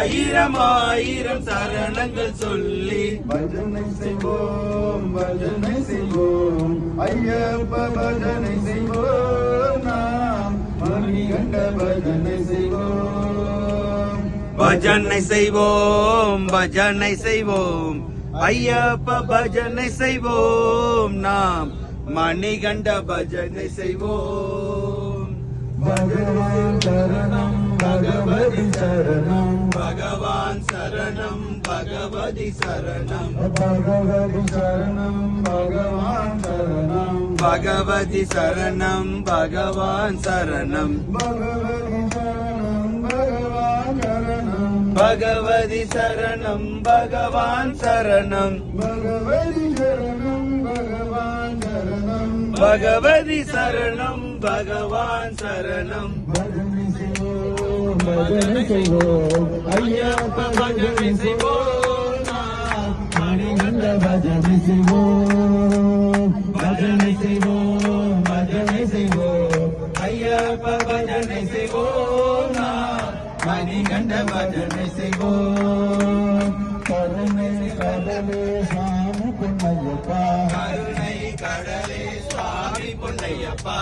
ஆயிரம் ஆயிரம் சரணங்கள் சொல்லி பஜனை செய்வோம் பஜனை செய்வோம் ஐயப்ப பஜனை செய்வோம் நாம் மணிகண்ட பஜனை செய்வோம் பஜனை செய்வோம் பஜனை செய்வோம் ஐயப்ப பஜனை செய்வோம் நாம் மணிகண்ட பஜனை செய்வோம் பகவான் சரணம் பகவதி சரணம் பகவான் சரணம் பகவதி சரணம் பகவதி சரணம் பகவான் சரணம் பகவதி சரணம் பகவான் சரணம் பகவதி சரணம் பகவான் சரணம் பகவதி சரணம் பகவான் சரணம் பகவதி பகவதி சரணம் சரணம் பகவான் சரணம் பஜனை செய்வோம் ஐயப்ப பஜனை செய்வோம் மணிகண்ட பஜனை செய்வோம் பஜனை செய்வோம் பஜனை செய்வோம் ஐயப்ப பஜனை செய்வோம் மணிகண்ட பஜனை செய்வோம் கருணை கடலே சாமி பொன்னையப்பா கருணை கடலே சுவாமி பொன்னையப்பா